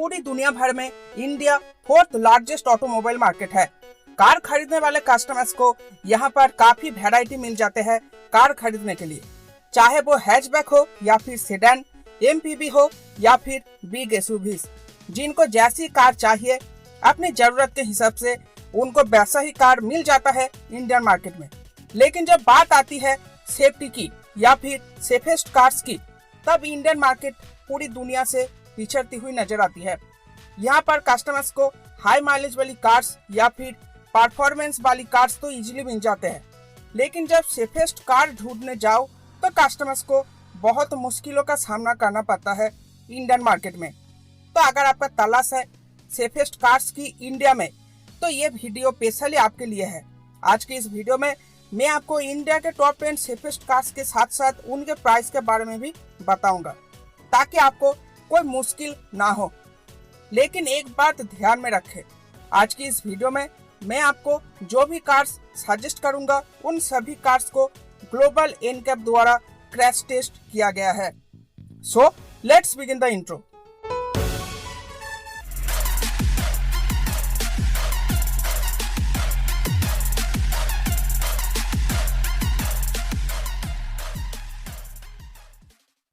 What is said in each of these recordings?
पूरी दुनिया भर में India fourth largest automobile market है। कार खरीदने वाले कस्टमर्स को यहाँ पर काफी वैरायटी मिल जाते हैं कार खरीदने के लिए, चाहे वो हैचबैक हो या फिर सेडान, एमपीवी हो या फिर बिग एसयूवीज। जिनको जैसी कार चाहिए अपनी जरूरत के हिसाब से उनको वैसा ही कार मिल जाता है इंडियन मार्केट में। लेकिन जब बात आती है सेफ्टी की या फिर सेफेस्ट कार्स की, तब इंडियन मार्केट पूरी दुनिया से पिछड़ती हुई नजर आती है। यहाँ पर कस्टमर्स को हाई माइलेज वाली कार्स या फिर परफॉर्मेंस वाली कार्स तो इजीली मिल जाते हैं, लेकिन जब सेफेस्ट कार ढूंढने जाओ तो कस्टमर्स को बहुत मुश्किलों का सामना करना पड़ता है इंडियन मार्केट में। तो अगर आपका तलाश है सेफेस्ट कार्स की इंडिया में, तो ये वीडियो स्पेशली आपके लिए है। आज की इस वीडियो में मैं आपको इंडिया के टॉप 10 सेफेस्ट कार्स के साथ साथ उनके प्राइस के बारे में भी बताऊंगा, ताकि आपको कोई मुश्किल ना हो। लेकिन एक बात ध्यान में रखें, आज की इस वीडियो में मैं आपको जो भी कार्स सजेस्ट करूंगा उन सभी कार्स को ग्लोबल एनकैप द्वारा क्रैश टेस्ट किया गया है। So let's begin the intro.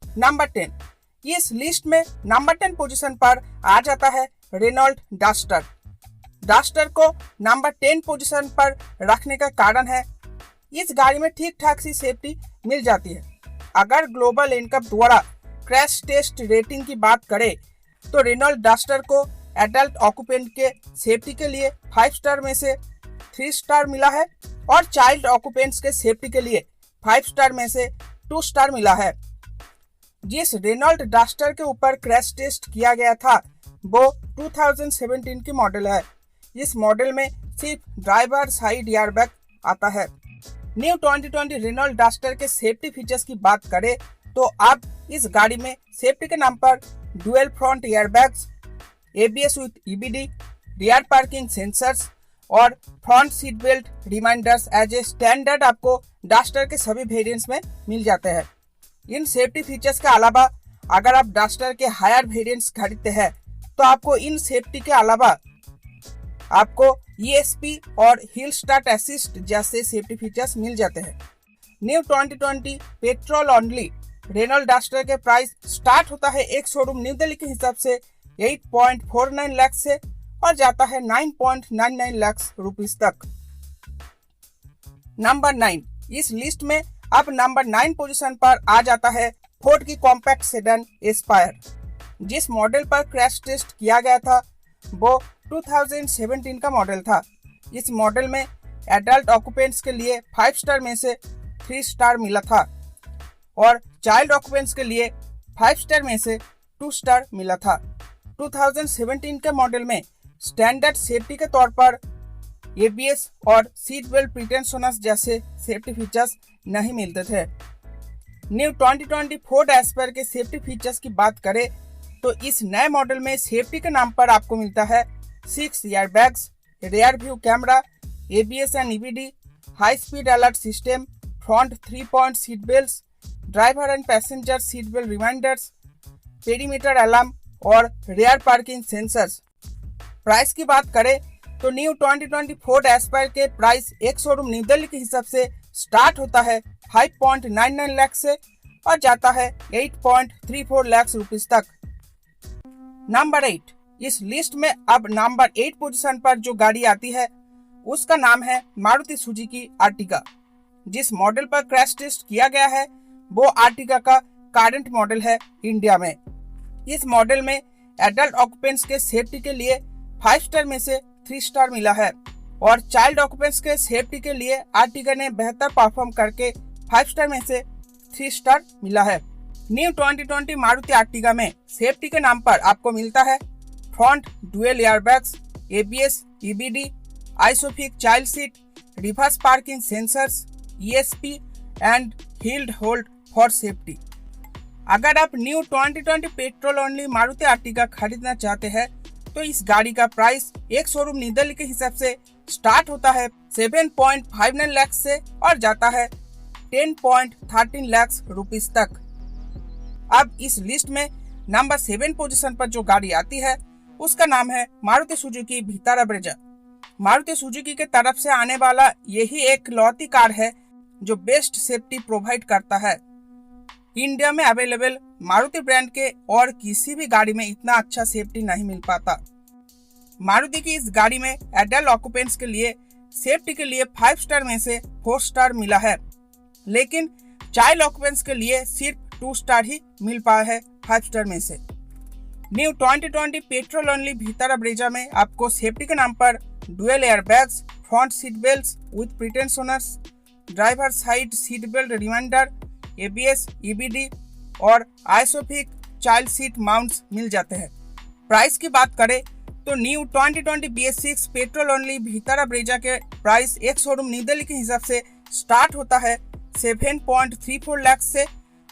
Number 10, इस लिस्ट में नंबर 10 पोजीशन पर आ जाता है रेनॉल्ट डस्टर। डस्टर को नंबर 10 पोजीशन पर रखने का कारण है इस गाड़ी में ठीक ठाक सी सेफ्टी मिल जाती है। अगर ग्लोबल एनकैप द्वारा क्रैश टेस्ट रेटिंग की बात करें तो रेनॉल्ट डस्टर को एडल्ट ऑक्यूपेंट के सेफ्टी के लिए 5 स्टार में से 3 स्टार मिला है और चाइल्ड ऑक्यूपेंट्स के सेफ्टी के लिए 5 स्टार में से 2 स्टार मिला है। जिस रेनॉल्ट डस्टर के ऊपर क्रैश टेस्ट किया गया था वो 2017 की मॉडल है। इस मॉडल में सिर्फ ड्राइवर साइड एयरबैग आता है। न्यू 2020 रेनॉल्ट डस्टर के सेफ्टी फीचर्स की बात करें तो अब इस गाड़ी में सेफ्टी के नाम पर dual front airbags, ABS with EBD, rear parking sensors और front seat belt reminders as a standard आपको डस्टर के सभी वेरिएंट्स में मिल जाते हैं। इन सेफ्टी फीचर्स के अलावा अगर आप डस्टर के हायर वेरिएंट्स खरीदते हैं तो आपको इन सेफ्टी के अलावा आपको ESP और हिल स्टार्ट असिस्ट जैसे सेफ्टी फीचर्स मिल जाते हैं। New 2020 petrol only Renault Duster के प्राइस स्टार्ट होता है एक शोरूम न्यू दिल्ली के हिसाब से 8.49 लाख से और जाता है 9.99 लाख रुपीस तक। नंबर 9, इस लिस्ट में अब नंबर 9 पोजीशन पर आ जाता है फोर्ड की कॉम्पैक्ट सेडान एस्पायर। जिस मॉडल पर क्रैश टेस्ट किया गया था वो 2017 का मॉडल था। इस मॉडल में एडल्ट ऑक्यूपेंट्स के लिए 5 स्टार में से 3 स्टार मिला था और चाइल्ड ऑक्यूपेंट्स के लिए 5 स्टार में से 2 स्टार मिला था। 2017 के मॉडल में स्टैंडर्ड सेफ्टी के तौर पर एबीएस और सीट बेल्ट प्रिटेंशनर्स जैसे सेफ्टी फीचर्स नहीं मिलते थे। न्यू 2020 फोर्ड एस्पायर के सेफ्टी फीचर्स की बात करें तो इस नए मॉडल में सेफ्टी के नाम पर आपको मिलता है 6 airbags, rear view camera, ABS and EBD, high speed alert system, front 3 point seat belts, driver and passenger seat belt reminders, perimeter alarm और रियर पार्किंग सेंसर्स। प्राइस की बात करें तो न्यू 2020 फोर्ड एस्पायर के प्राइस एक showroom new Delhi के हिसाब से स्टार्ट होता है 5.99 लाख से और जाता है 8.34 लाख रुपीस तक। नंबर 8, इस लिस्ट में अब नंबर 8 पोजीशन पर जो गाड़ी आती है उसका नाम है मारुति सुजुकी आर्टिगा। जिस मॉडल पर क्रैश टेस्ट किया गया है वो आर्टिगा का करंट मॉडल है इंडिया में। इस मॉडल में एडल्ट ऑक्यूपेंट्स के सेफ्टी के लिए 5 स्टार में से 3 स्टार मिला है और चाइल्ड ऑक्यूपेंट्स के सेफ्टी के लिए आर्टिगा ने बेहतर परफॉर्म करके 5 स्टार में से 3 स्टार मिला है। न्यू 2020 मारुति आर्टिगा में सेफ्टी के नाम पर आपको मिलता है front dual airbags, ABS, EBD, ISOFIX child seat, reverse parking sensors, ESP and hill hold for safety. अगर आप new 2020 petrol only Maruti Ertiga खरीदना चाहते हैं तो इस गाड़ी का प्राइस एक शोरूम न्यू दिल्ली के हिसाब से स्टार्ट होता है 7.59 लाख से और जाता है 10.13 लाख रुपीस तक। अब इस लिस्ट में नंबर 7 पोजीशन पर जो गाड़ी आती है उसका नाम है Maruti Suzuki Vitara Brezza. Maruti Suzuki के तरफ से आने वाला यही एक लौती कार है जो बेस्ट सेफ्टी प्रोवाइड करता है। इंडिया में अवेलेबल मारुति ब्रांड के और किसी भी गाड़ी में इतना अच्छा सेफ्टी नहीं मिल पाता। मारुति की इस गाड़ी में एडल्ट ऑक्यूपेंट्स के लिए सेफ्टी के लिए 5 स्टार में से 4 स्टार मिला है, लेकिन चाइल्ड ऑक्यूपेंट्स के लिए सिर्फ 2 स्टार ही मिल पाया है 5 स्टार में से। New 2020 petrol only Vitara Brezza में आपको सेफ्टी के नाम पर dual airbags, front seat belt with pretensioners, driver side seat belt reminder, ABS, EBD और आइसोफिक चाइल्ड सीट माउंट्स मिल जाते हैं। प्राइस की बात करें तो new 2020 BS6 petrol only Vitara Brezza के प्राइस एक शोरूम न्यू दिल्ली के हिसाब से स्टार्ट होता है 7.34 लाख से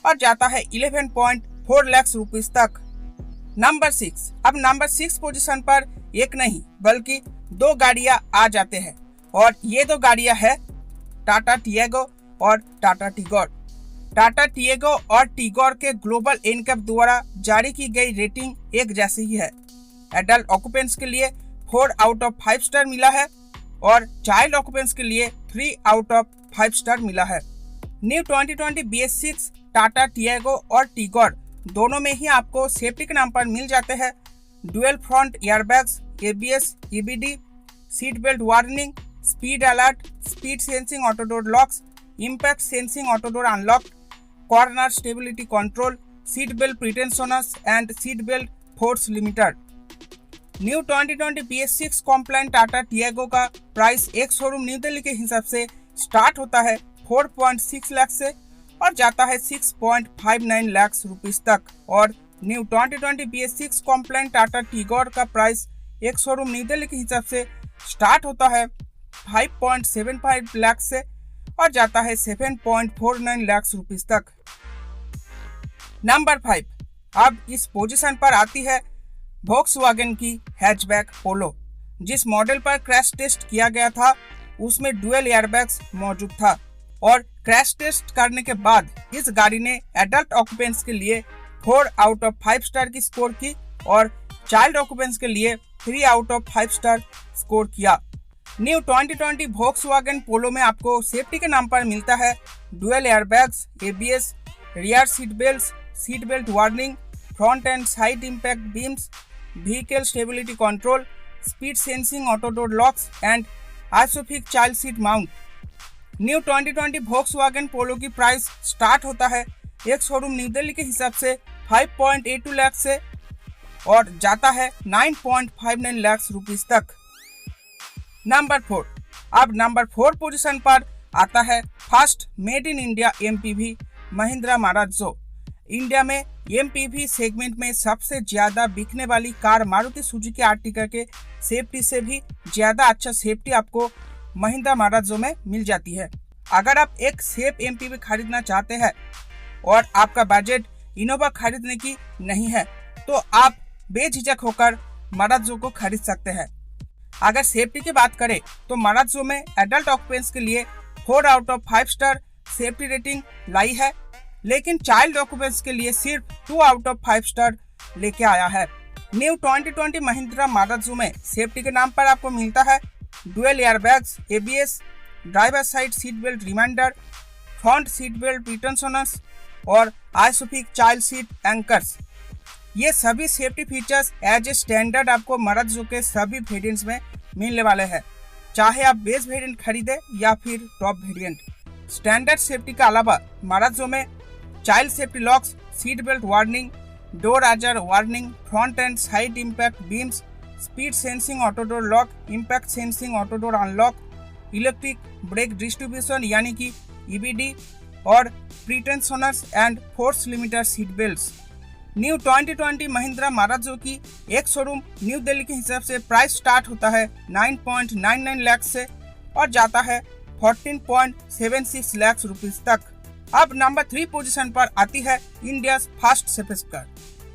और जाता है 11.4 लाख रुपीस तक। नंबर 6। अब नंबर 6 पोजीशन पर एक नहीं बल्कि 2 गाड़ियां आ जाते हैं और ये 2 गाड़ियां है टाटा टियागो और टाटा टिगोर। टाटा टियागो और टिगोर के ग्लोबल एनकैप द्वारा जारी की गई रेटिंग एक जैसी ही है। एडल्ट ऑक्यूपेंट्स के लिए 4 आउट ऑफ 5 स्टार मिला है और चाइल्ड ऑक्यूपेंट्स के लिए 3 आउट ऑफ 5 स्टार मिला है। न्यू 2020 BS6 टाटा टियागो और टिगोर दोनों में ही आपको सेफ्टी के नाम पर मिल जाते हैं dual front airbags, ABS, EBD, seat belt warning, speed alert, speed sensing auto door locks, impact sensing auto door unlock, corner stability control, seat belt pretensioners and seat belt force limiter. New 2020 BS6 compliant Tata Tiago का price एक showroom new Delhi के हिसाब से start होता है 4.6 लाख से और जाता है 6.59 लाख रुपीस तक और new 2020 BS6 compliant Tata Tigor का प्राइस एक शोरूम न्यू दिल्ली के हिसाब से स्टार्ट होता है 5.75 लाख से और जाता है 7.49 लाख रुपीस तक। नंबर 5। अब इस पोजीशन पर आती है वोक्सवैगन की हैचबैक पोलो। जिस मॉडल पर क्रैश टेस्ट किया गया था उसमें डुअल एयरबैग्स मौजूद था और क्रैश टेस्ट करने के बाद इस गाड़ी ने एडल्ट ऑक्यूपेंट्स के लिए 4 आउट ऑफ 5 स्टार की स्कोर की और चाइल्ड ऑक्यूपेंट्स के लिए 3 आउट ऑफ 5 स्टार स्कोर किया। न्यू 2020 वोक्सवैगन पोलो में आपको सेफ्टी के नाम पर मिलता है dual airbags, ABS, rear seat belt, seat belt warning, front and side impact beams, vehicle stability control, speed sensing auto door locks and Isofix child seat mount. New 2020 Volkswagen Polo की price start होता है एक showroom new Delhi के हिसाब से 5.82 लाख से और जाता है 9.59 लाख रुपीस तक। नंबर 4। अब नंबर 4 पोजीशन पर आता है first made in India MPV Mahindra Marazzo. India में MPV सेगमेंट में सबसे ज्यादा बिकने वाली कार मारुति सुजुकी आर्टिका के सेफ्टी से भी ज्यादा अच्छा सेफ्टी आपको महिंद्रा माराज़ो में मिल जाती है। अगर आप एक सेफ MPV खरीदना चाहते हैं और आपका बजट इनोवा खरीदने की नहीं है तो आप बेझिझक होकर माराज़ो को खरीद सकते हैं। अगर सेफ्टी की बात करें तो माराज़ो में एडल्ट ऑक्यूपेंट्स के लिए 4 out of 5 star safety rating लाई है, लेकिन चाइल्ड ऑक्यूपेंट्स के लिए सिर्फ 2 आउट ऑफ 5 स्टार लेके आया है। न्यू 2020 महिंद्रा माराज़ो में सेफ्टी के नाम पर आपको मिलता है dual airbags, ABS, driver side seat belt reminder, front seat belt pretensioners और आइसोफिक चाइल्ड सीट एंकर्स। ये सभी safety features as a standard आपको माराज़ो के सभी वेरिएंट्स में मिलने वाले हैं, चाहे आप बेस वेरिएंट खरीदें या फिर टॉप वेरिएंट। स्टैंडर्ड सेफ्टी के अलावा माराज़ो में child safety locks, seat belt warning, door ajar warning, front and side impact beams, speed sensing auto door lock, impact sensing auto door unlock, electric brake distribution यानी कि EBD और pretensioners and force limiter seat belts. New 2020 Mahindra Marazzo की ex showroom new Delhi के हिसाब से price start होता है 9.99 लाख से और जाता है 14.76 लाख रुपीस तक। अब नंबर 3 पोजीशन पर आती है India first safest car.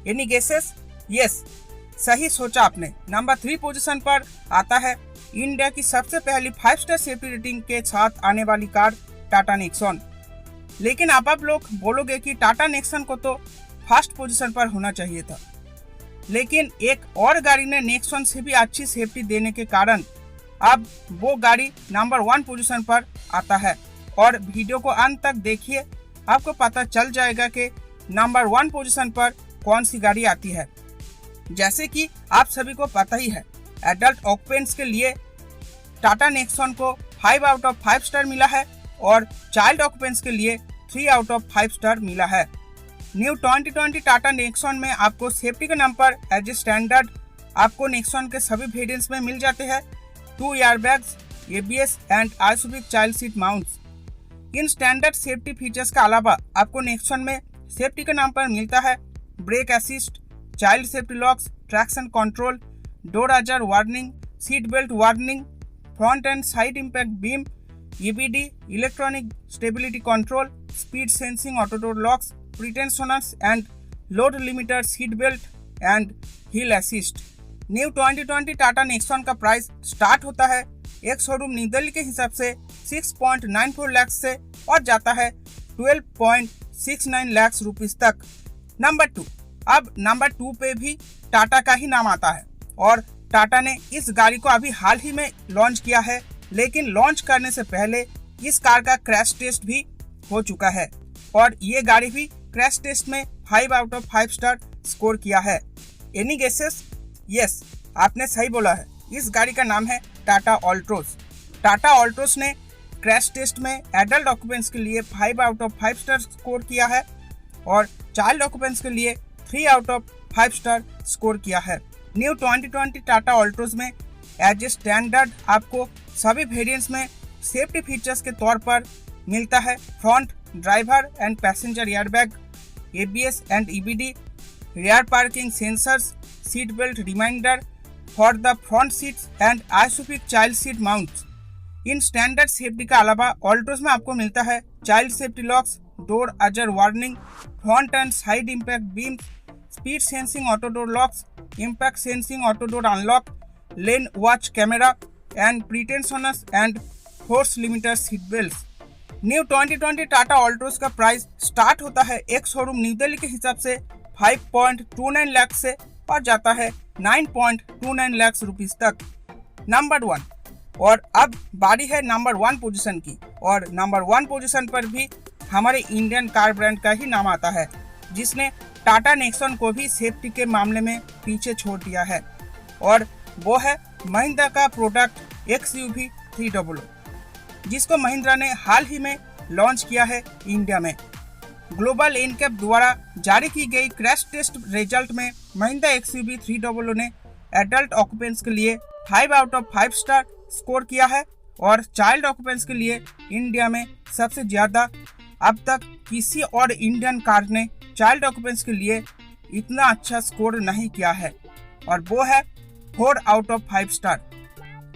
Any guesses? Yes, सही सोचा आपने। नंबर 3 पोजीशन पर आता है इंडिया की सबसे पहली 5 स्टार सेफ्टी रेटिंग के साथ आने वाली कार टाटा नेक्सॉन। लेकिन अब आप लोग बोलोगे कि टाटा नेक्सॉन को तो फर्स्ट पोजीशन पर होना चाहिए था। लेकिन एक और गाड़ी ने नेक्सॉन से भी अच्छी सेफ्टी देने के कारण अब वो गाड़ी नंबर 1 पोजीशन पर आता है। और वीडियो को अंत तक देखिए, आपको पता चल जाएगा कि नंबर 1 पोजीशन पर कौन सी गाड़ी आती है। जैसे कि आप सभी को पता ही है, एडल्ट ऑक्यूपेंट्स के लिए टाटा नेक्सॉन को 5 आउट ऑफ 5 स्टार मिला है और चाइल्ड ऑक्यूपेंट्स के लिए 3 आउट ऑफ 5 स्टार मिला है। न्यू 2020 टाटा नेक्सॉन में आपको सेफ्टी के नाम पर एज ए स्टैंडर्ड आपको नेक्सॉन के सभी वेरिएंट्स में मिल जाते हैं 2 airbags, ABS and ISOFIX child seat mounts. इन स्टैंडर्ड सेफ्टी फीचर्स के अलावा आपको नेक्सॉन में सेफ्टी के नाम पर मिलता है brake assist, child safety locks, traction control, door ajar warning, seat belt warning, front and side impact beam, EBD, electronic stability control, speed sensing auto door locks, pretensioners and load limiter, seat belt and hill assist. New 2020 Tata Nexon का price start होता है एक showroom new Delhi के हिसाब से 6.94 लाख से और जाता है 12.69 लाख रुपीस तक। नंबर 2, अब नंबर 2 पे भी टाटा का ही नाम आता है और टाटा ने इस गाड़ी को अभी हाल ही में लॉन्च किया है, लेकिन लॉन्च करने से पहले इस कार का क्रैश टेस्ट भी हो चुका है और ये गाड़ी भी क्रैश टेस्ट में 5 आउट ऑफ 5 स्टार स्कोर किया है। Any guesses? यस, आपने सही बोला है। इस गाड़ी का नाम है टाटा ऑल्ट्रोस। टाटा ऑल्ट्रोस ने क्रैश टेस्ट में एडल्ट ऑक्यूपेंट्स के लिए 5 आउट ऑफ 5 स्टार स्कोर किया है और चाइल्ड ऑक्यूपेंट्स के लिए 3 आउट ऑफ 5 स्टार स्कोर किया है। न्यू 2020 टाटा ऑल्ट्रोस में एज ए स्टैंडर्ड आपको सभी वेरिएंट्स में सेफ्टी फीचर्स के तौर पर मिलता है front driver and passenger airbag, ABS and EBD, rear parking sensors, seat belt reminder for the front seats and ISOFIX child seat mounts। In standard safety के अलावा ऑल्ट्रोस में आपको मिलता है child safety locks, door ajar warning, front and side impact beam, speed sensing auto door locks, impact sensing auto door unlock, lane watch camera and pretensioners and force limiter seat belts. New 2020 Tata Altroz का price start होता है एक showroom new Delhi के हिसाब से 5.29 लाख से और जाता है 9.29 लाख रुपीस तक। नंबर 1, और अब बारी है नंबर 1 पोजीशन की और नंबर 1 पोजीशन पर भी हमारे इंडियन कार ब्रांड का ही नाम आता है, जिसने टाटा नेक्सॉन को भी सेफ्टी के मामले में पीछे छोड़ दिया है और वो है महिंद्रा का प्रोडक्ट XUV 300, जिसको महिंद्रा ने हाल ही में लॉन्च किया है इंडिया में। ग्लोबल एनकैप द्वारा जारी की गई क्रैश टेस्ट रिजल्ट में महिंद्रा XUV 300 ने एडल्ट ऑक्यूपेंट्स के लिए 5 आउट ऑफ 5 स्टार स्कोर किया है और चाइल्ड ऑक्यूपेंट्स के लिए इंडिया में सबसे ज्यादा अब तक किसी और इंडियन कार ने चाइल्ड ऑक्यूपेंट्स के लिए इतना अच्छा स्कोर नहीं किया है और वो है 4 आउट ऑफ 5 स्टार।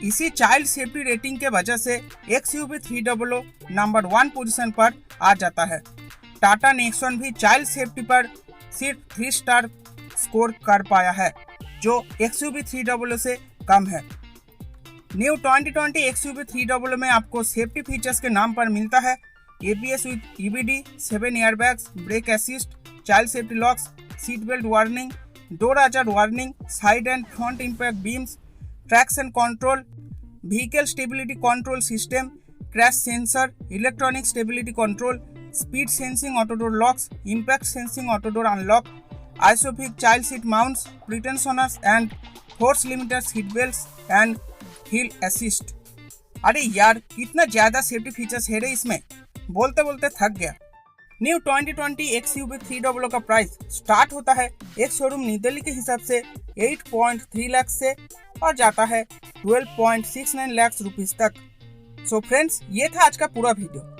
इसी चाइल्ड सेफ्टी रेटिंग के वजह से XUV 300 नंबर 1 पोजीशन पर आ जाता है। टाटा नेक्सॉन भी चाइल्ड सेफ्टी पर सिर्फ 3 स्टार स्कोर कर पाया है, जो XUV 300 से कम है। न्यू 2020 XUV 300 में आपको सेफ्टी फीचर्स के नाम पर मिलता है ABS with EBD, 7 airbags, brake assist, child safety locks, seat belt warning, door ajar warning, side and front impact beams, traction control, vehicle stability control system, crash sensor, electronic stability control, speed sensing auto door locks, impact sensing auto door unlock, Isofix child seat mounts, pretensioners and force limiter seat belts and hill assist. अरे यार, कितना ज्यादा safety features है रे इसमें, बोलते बोलते थक गया। न्यू 2020 XUV 300 का प्राइस स्टार्ट होता है एक शोरूम न्यू दिल्ली के हिसाब से 8.3 लाख से और जाता है 12.69 लाख रुपीस तक। सो फ्रेंड्स, ये था आज का पूरा वीडियो।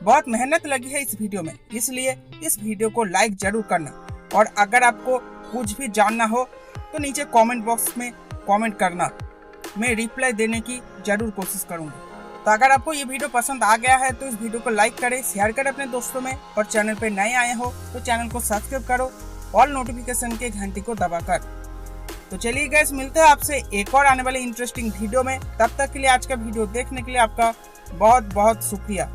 बहुत मेहनत लगी है इस वीडियो में, इसलिए इस वीडियो को लाइक जरूर करना और अगर आपको कुछ भी जानना हो तो नीचे कमेंट बॉक्स में कमेंट करना, मैं रिप्लाई देने की जरूर कोशिश करूंगा। तो अगर आपको ये वीडियो पसंद आ गया है तो इस वीडियो को लाइक करें, शेयर करें अपने दोस्तों में और चैनल पे नए आए हो तो चैनल को सब्सक्राइब करो और नोटिफिकेशन के घंटी को दबाकर। तो चलिए गाइस, मिलते हैं आपसे एक और आने वाले इंटरेस्टिंग वीडियो में। तब तक के लिए आज का वीडियो देखने के लिए आपका बहुत बहुत शुक्रिया।